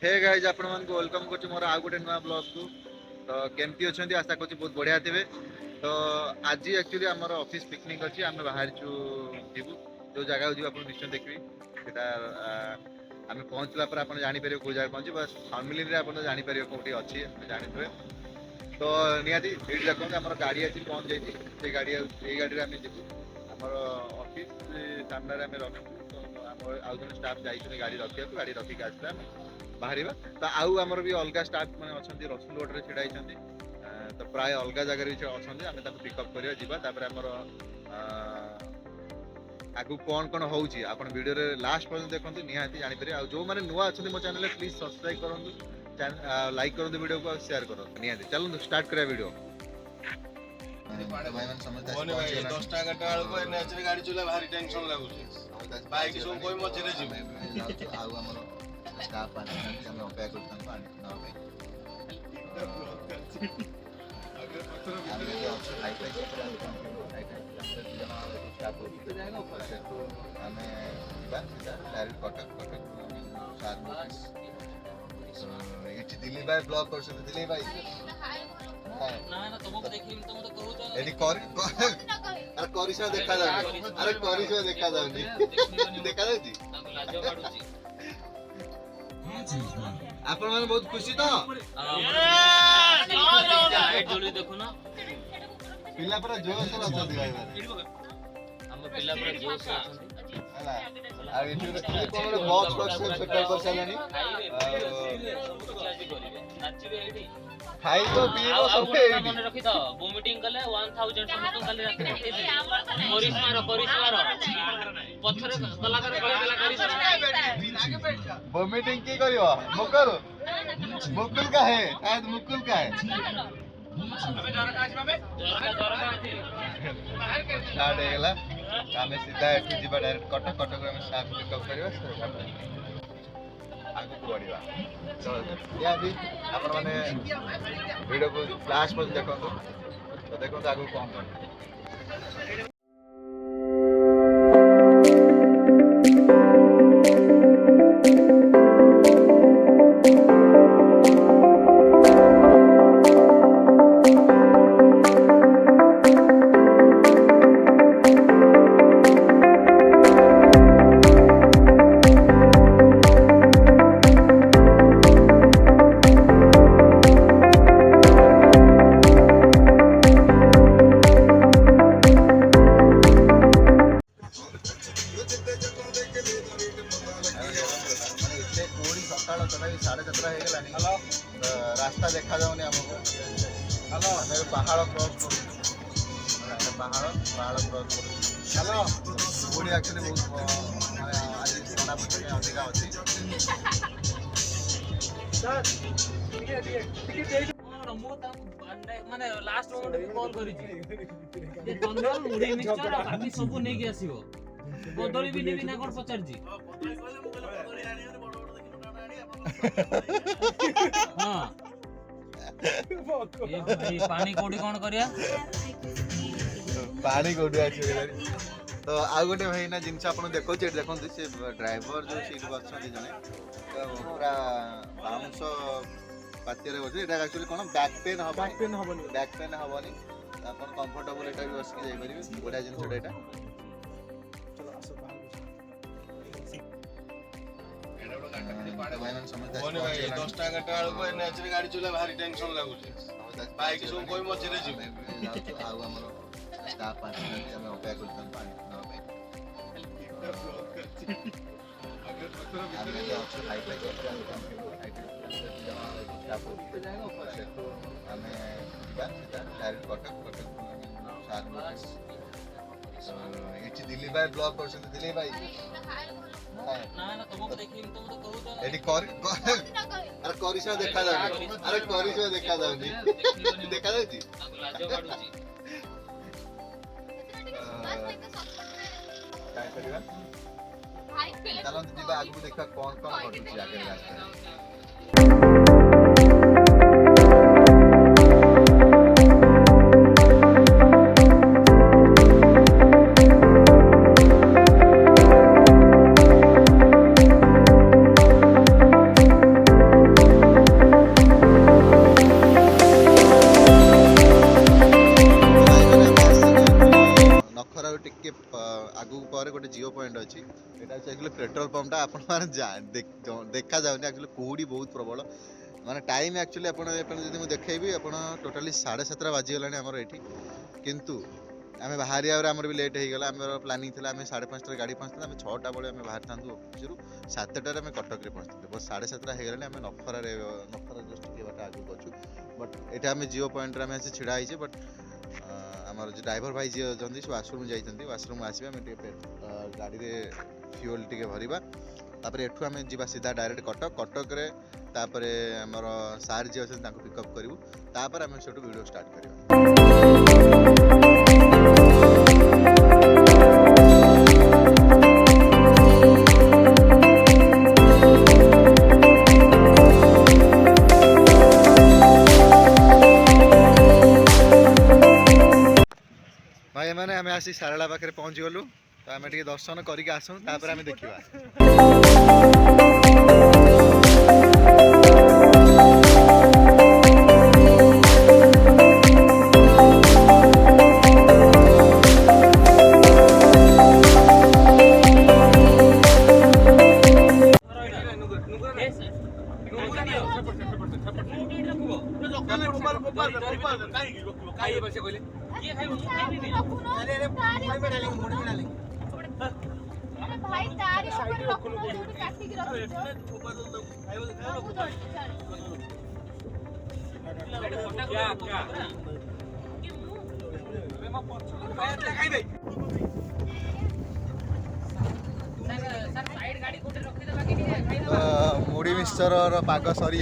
Hey guys आपण मानक welcome करछु मोर आ गोटे नया ब्लॉग को। तो केमती अछंती आशा करछु बहुत बढ़िया थिबे। तो आज एक्चुअली हमर ऑफिस पिकनिक अछि, हम बाहर छु जीवु जो जगह जीवु आपण निश्चय देखबी सेटा आमे पहुंचला पर आपण जानि परियो को जगह पहुंची, बस फैमिली रे आपण जानि परियो कोठी अछि जानि थबे। तो नियाती एट देखो हमर गाड़ी अछि पहुंच जाइछि, से गाड़ी ए गाड़ी रे आमे जीवु हमर ऑफिस सामने रे आमे रखु। तो हमर आउ जन स्टाफ जाइछन गाड़ी रखिया, गाड़ी रखि के आसला बाहर तो आउ आमर भी अलग स्टाफ मैंने अच्छा रसुलगढ़ में छिड़ा होती। तो प्राय अलग जगह भी अच्छा आम पिकअप करा जापर आमर आगु कौन कौन हो वीडियो रे लास्ट पर्यटन देखते निहाती जापर। आ जो मैंने नुआ अच्छा मो चैनल प्लीज सब्सक्राइब करूँ, लाइक करूँ वीडियो को, शेयर करूँ निहाती। चलो स्टार्ट करा वीडियो। दसटा एगारटा बेलू गाड़ी चला भारी टेंशन लगुच बाइक सब कोई मझे जी स्टाफ आने अपेक्षा दिल्ली भाई ब्लॉग कर दिल्ली भाई देखा जाऊनी। अरे करिशा देखा जाऊनी देखा जाउची आपण माने बहुत खुशी तो देखो ना पिला पर जोश अछंती भाई माने हम पिला पर जोश हला आ इथे कोन बॉक्स बॉक्स सेटअप कर सालानी नाचिबे एडी खाई तो पीबो सब एडी मन रखी तो वोमिटिंग कले 1000 समस्त कले राखी करिश्मा पत्थर कलाकार कलाकार वोमिटिंग की करियो मुकुल मुकुल का है शायद मुकुल का है अबे जरा का आसी बाबे जरा का आसी स्टार्ट हेला आमे सीधा एठी जिबा डायरेक्ट कटक कटक में साफ पिकअप करबा आगु को बढ़िया। तो या भी अपन माने वीडियो को लास्ट पर देखो तो देखो आगु कौन कौन रास्ता देखा जाऊनी हमको। हेलो मैं पहाड़ क्रॉस करूँ पहाड़ क्रॉस करूँ। हेलो पूरी एक्चुअली बहुत माने आज सोनापट्टी में अधिका अछि सर माने लास्ट मोमेंट में कॉल करी जे तंदूर मुड़ी मिक्सचर आ बाकी सब नै के आसीबो बदली भी नेबी ना कोन पचार जी हां ये भाई पानी कोडी कोन करिया पानी कोडी आछि। तो आ गोटे भाई ना जिनस आपण देखो जे देखन से ड्राइवर जो सीट बसछन जने तो पूरा बाउंस पाते रे बजे एटा एक्चुअली कोन बैक पेन हबनी अपन कंफर्टेबल एटा भी बस के जाई परिबे गोटा जिनस एटा। चलो आसो बाहर 10टा एगारटा बेलू गाड़ी चला भारी टेंशन लगुच बाइक सब कोई मझे जी आउ हमर स्टाफ आने हम अपेक्षा करछन आमे जो अच्छे लाइक आमे डायरेक्ट कटक एठी दिल्ली भाई ब्लॉग कर दिल्ली भाई ना ना तुमको देखि तुम तो कहू तो एडी अरे करिशा देखा जाउनी। अरे करिशा देखा जाउनी देखा जाउची लाजो बाडुची काय करिवा चलो जीवा आगु देखा कौन कौन घटुची आगे रास्ता। ଗରମଟା ଆପଣ ମାନେ ଦେଖା ଯାଉନି ଆକ୍ଚୁଆଲି କୁହୁଡ଼ି ବହୁତ ପ୍ରବଳ ମାନେ ଟାଇମ୍ ଆକ୍ଚୁଆଲି ଆପଣ ଯଦି ମୁଁ ଦେଖେଇବି ଆପଣ ଟୋଟାଲି 7:30 ବାଜିଗଲାଣି ଆମର ଏଠି କିନ୍ତୁ ଆମେ ବାହାରିବାରେ ଆମର ବି ଲେଟ୍ ହେଇଗଲା ଆମର ପ୍ଲାନିଂ ଥିଲା ଆମେ 5:30ରେ ଗାଡ଼ି ପହଞ୍ଚିଥାନ୍ତୁ ଆମେ 6ଟା ବେଳେ ଆମେ ବାହାରିଥାନ୍ତୁ ଅଫିସରୁ 7ଟାରେ ଆମେ କଟକରେ ପହଞ୍ଚିଥାନ୍ତୁ ବସ୍ 7:30 ହେଇଗଲାଣି ଆମେ ନଖରା ଜଷ୍ଟ ଟିକେ ବାଟ ଆଗକୁ ଅଛୁ ବଟ୍ ଏଇଟା ଆମେ ଜିଓ ପଏଣ୍ଟରେ ଆମେ ଆସି ଛିଡ଼ା ହେଇଛେ ବଟ୍ ଆମର ଯେଉଁ ଡ୍ରାଇଭର ଭାଇ ଯିଏ ଅଛନ୍ତି ସେ ୱାସରୁମ୍ ଯାଇଛନ୍ତି ୱାସରୁମ୍ ଆସିବେ ଆମେ ଟିକେ ଗାଡ଼ିରେ ଫ୍ୟୁଏଲ୍ ଟିକେ ଭରିବା ତାପରେ ଏଠୁ ଆମେ ଯିବା ସିଧା ଡାଇରେକ୍ଟ କଟକରେ ତାପରେ ଆମର ସାର୍ ଯିଏ ଅଛନ୍ତି ତାଙ୍କୁ ପିକଅପ୍ କରିବୁ ତାପରେ ଆମେ ସେଠୁ ଭିଡ଼ିଓ ଷ୍ଟାର୍ଟ କରିବା ଭାଇ ମାନେ ଆମେ ଆସି ସାରଳା ପାଖରେ ପହଞ୍ଚିଗଲୁ ତ ଆମେ ଟିକେ ଦର୍ଶନ କରିକି ଆସୁ ତାପରେ ଆମେ ଦେଖିବା କିଏ ଖାଇବ ମୁଁ ଖାଇବିନି भाई तारी ऊपर रखुनो जोडी काटिक रखियो मुढ़ी मिक्सचर पाग सरी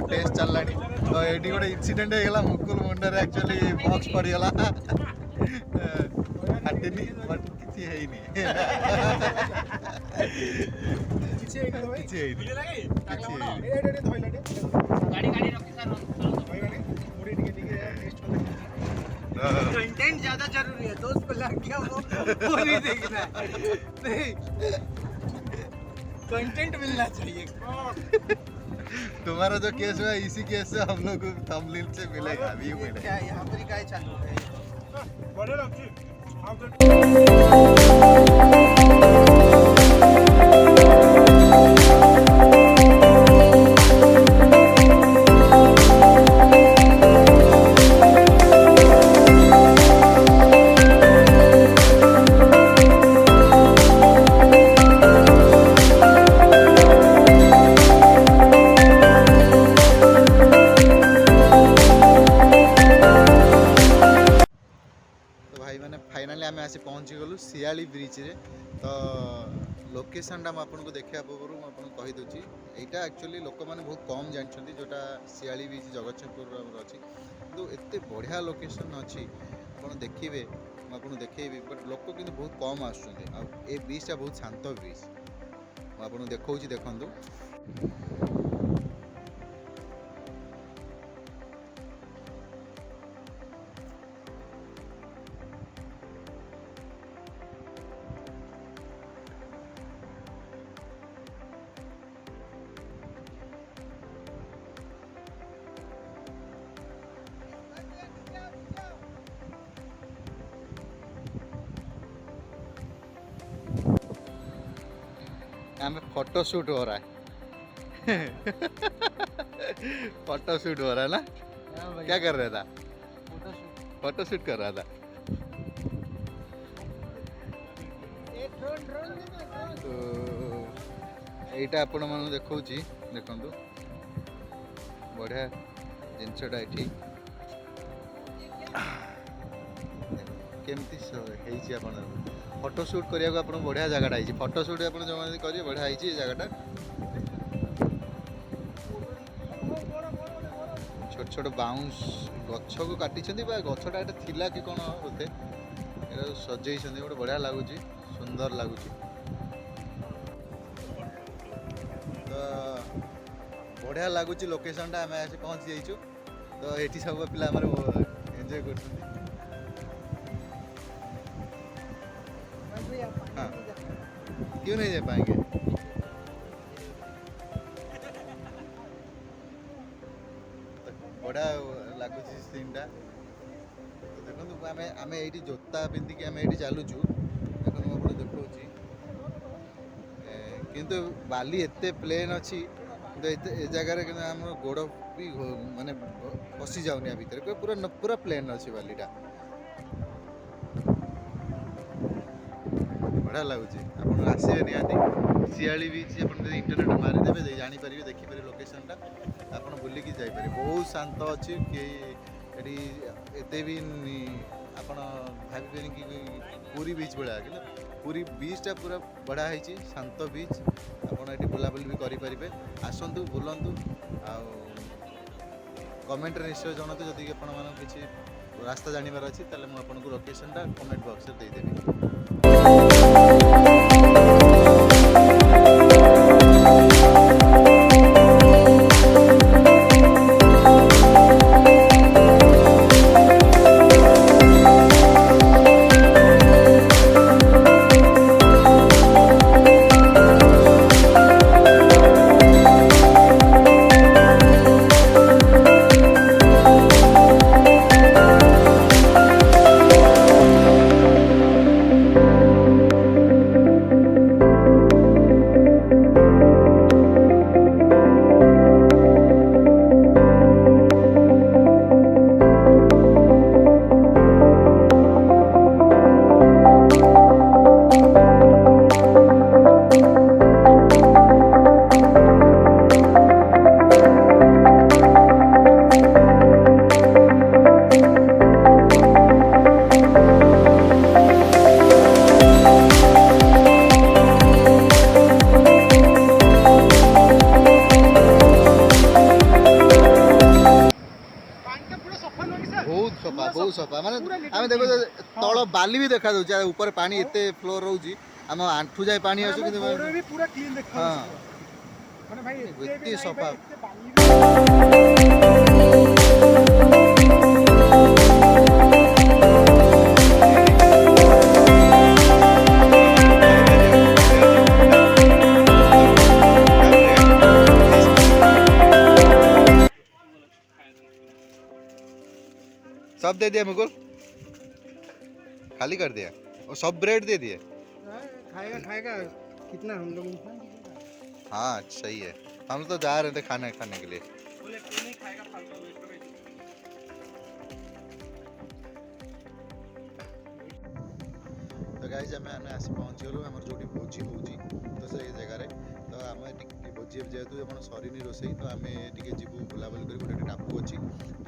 टेस्ट चललानी तो ये गोटे इनसीडेंट होगा मुकुल मुंडे एक्चुअली बॉक्स पड़गला फाटिनी बट किसी कंटेंट ज्यादा जरूरी है दोस्त को लग गया वो नहीं देखना नहीं कंटेंट मिलना चाहिए तुम्हारा जो केस हुआ इसी केस से हम लोग थंबनेल से मिलेगा व्यू मिलेगा क्या यहाँ पर क्या चालू है फाइनाली आम आसी पहुँची गलु सियाली ब्रिज रे तो लोकेशनटा मुझे देखा पूर्व मुझे कहीदे यहाँ एक्चुअली लोक मैंने बहुत कम जानते जोटा सियाली ब्रिज जगतसिंहपुर अच्छी तो एत बढ़िया लोकेशन अच्छी आप देखिए मुझे देखी बट लोक कि बहुत कम आसुँच ए ब्रिजटा बहुत शांत ब्रिज मुझे देखा देखु हमें फोटो शूट हो रहा है फोटो शूट हो रहा है ना क्या कर रहा था फोटो शूट कर रहा था तो यहीटा आपण मन देखा देखु बढ़िया जिनसटा ये केमती आप फोटो शूट करने को बढ़िया जगह फोटो शूट आप जो करेंगे बढ़िया जगह छोट छोट बाउंस गछ को काटी गछटा ये थिला कि कौन बोधे सजे गोटे बढ़िया लगुच सुंदर लगुच तो बढ़िया लगुच लोकेशनटा आम आसी पहुँची जाइए तो ये सब पिला एंजॉय कर हाँ क्यों नहीं जा पाएंगे बढ़िया लगुच सीनटा तो देखो आम ये जोता पिंधिकी आम ये चलुचु देखो मुझे देखा କିନ୍ତୁ ବାଲି ଏତେ ପ୍ଲେନ୍ ଅଛି କିନ୍ତୁ ଏ ଜାଗାରେ କିନ୍ତୁ ଆମ ଗୋଡ଼ ବି ମାନେ ପଶି ଯାଉନି ଆ ଭିତରେ ପୁରା ପୁରା ପ୍ଲେନ୍ ଅଛି ବାଲିଟା। ବଢ଼ିଆ ଲାଗୁଛି, ଆପଣ ଆସିବେ ନିହାତି। ଶିଆଳି ବିଚ୍ ଆପଣ ଯଦି ଇଣ୍ଟରନେଟ୍ ମାରିଦେବେ ଜାଣିପାରିବେ, ଦେଖିପାରିବେ ଲୋକେସନ୍ଟା, ଆପଣ ବୁଲିକି ଯାଇପାରିବେ। ବହୁତ ଶାନ୍ତ ଅଛି, କେହି ଏଠି ଏତେ ବି ଆପଣ ଭାବିବେନି କି ପୁରୀ ବିଚ୍ ଭଳିଆ, କିନ୍ତୁ ପୁରୀ ବିଚ୍ଟା ପୁରା ବଢ଼ିଆ ହେଇଛି, ଶାନ୍ତ ବିଚ୍। ଆପଣ ଏଠି ବୁଲାବୁଲି ବି କରିପାରିବେ। ଆସନ୍ତୁ, ବୁଲନ୍ତୁ, ଆଉ କମେଣ୍ଟରେ ନିଶ୍ଚୟ ଜଣାନ୍ତୁ ଯଦି ଆପଣମାନଙ୍କୁ କିଛି ରାସ୍ତା ଜାଣିବାର ଅଛି, ତାହେଲେ ମୁଁ ଆପଣଙ୍କୁ ଲୋକେସନ୍ଟା କମେଣ୍ଟ ବକ୍ସରେ ଦେଇଦେବି। ବହୁତ ସଫା ମାନେ ଆମେ ଦେଖୁ ତଳ ବାଲି ବି ଦେଖାଯାଉଛି, ଉପରେ ପାଣି ଏତେ ଫ୍ଲୋ ରହୁଛି, ଆମ ଆଣ୍ଠୁ ଯାଏ ପାଣି ଆସୁଛି, କିନ୍ତୁ ପୁରା କ୍ଲିନ୍ ଦେଖା ହଁ ମାନେ ଭାଇ ଏତେ ସଫା। सब दे दिया मुकुल, खाली कर दिया और सब ब्रेड दे दिए। खाएगा खाएगा कितना हम लोग इंसान। हाँ सही है, हम तो जा रहे थे खाने के लिए। तो गाइज आम आसी पहुँचीगलु आम जो भोजी हो तो से जगार तो आम भोजी जेहेतु आप सरीनी रोसई तो आम टे जीवु बुलाबुली कर गोटे टापू अच्छी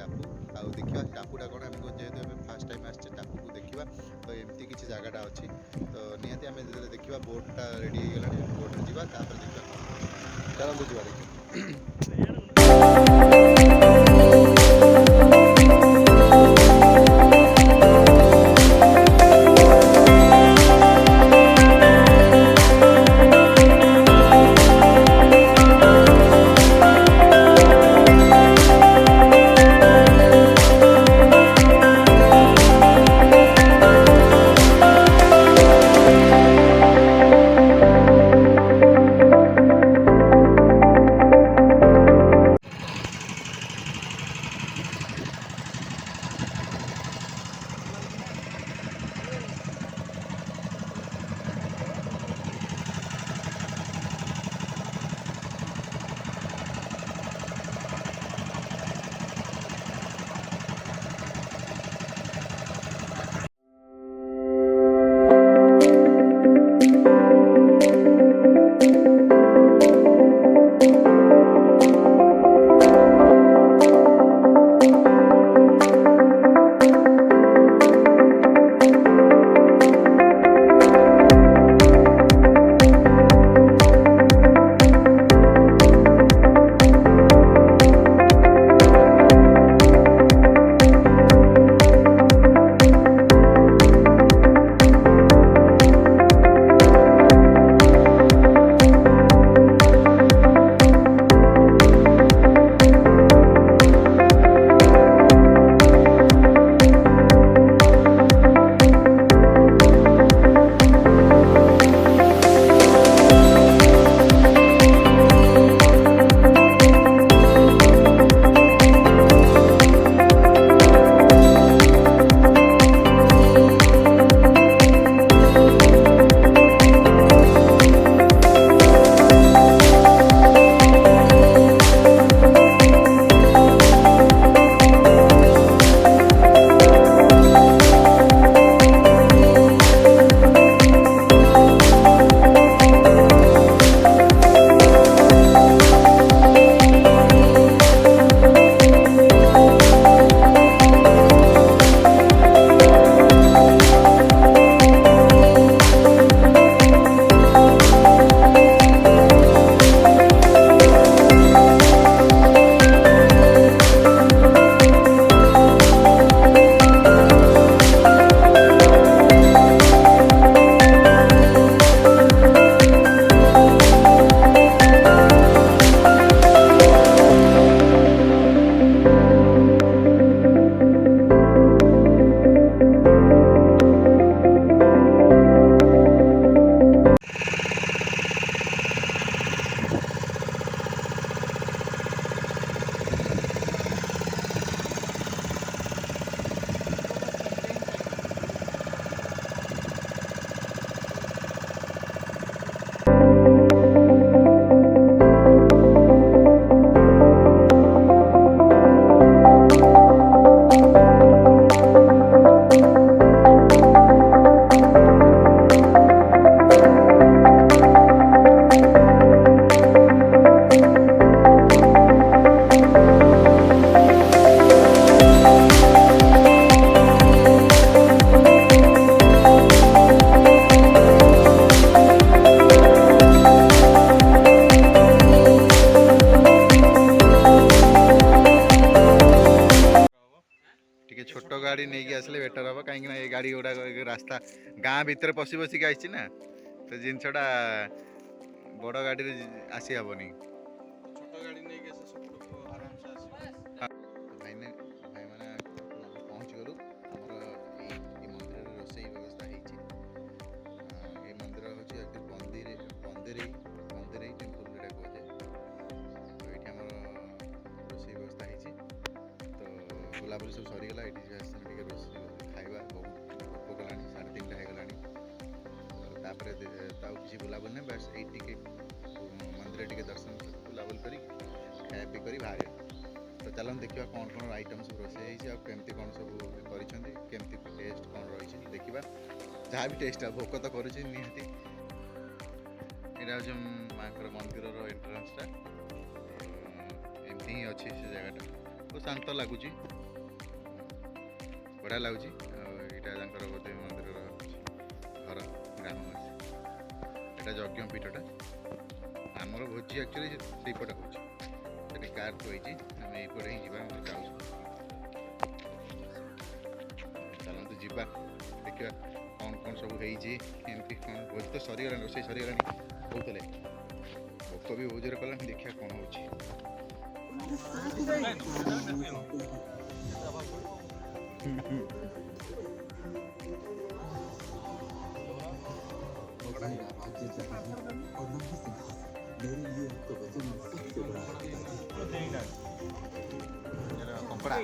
टापू आउ देखा टापूटा कौन आम जेहेतु फास्ट टाइम आसचे टापू को देखा तो एमती किसी जगहटा अच्छी तो निहाती आम देखा बोटटा रेडी हो गला बोट्रे जावा देखा चलते जावा देखिए। गाड़ी नहीं आसले बेटर हम कहीं ये गाड़ी गुड़ा रास्ता गाँ भितर पशि पशिक आई ना तो जिनसटा बड़ गाड़ी आसी हेनी छोट गाड़ी नहीं के सेपटू आराम से आसी भाई मैंने पहुँच गलु आमर ये मंदिर रोसई व्यवस्था होती मंदिर हूँ बंदेरी बंदेरी टेम्पल जोटा कहुए तो ये आम रोसई व्यवस्था होती तो बुलाबुली सब सरीगला ये रोसे खाଇବା बहुत भोक गला 3:30 होगा तापर किसी बुलाबुल नहीं बस ये मंदिर टे दर्शन बुलाबुल कर खाया पी कर बाहर तो चलो देखा कौन कौन आइटम सब रोसे केमती कौन सब करमती टेस्ट कौन रही देखा जहाँ भी टेस्ट भोक तो करुच्छे निहाती यहाँ हूँ माँ मंदिर एंट्रांसटा एमती ही अच्छी से जगहटा तो शांत लगुच बढ़िया लगुच यहाँ बोधे मंदिर घर ग्राम यहाँ यज्ञ पीठटा आमर भोजी एक्चुअली से पटे हो कार थी आम यपटे ही जाऊँ चलते जा देखा कौन कौन सब होमती कौन भोजी तो सरीगला रोसे सरीगला कहते भोक भी बहुत जोर कला देखा कौन हो कंपड़ा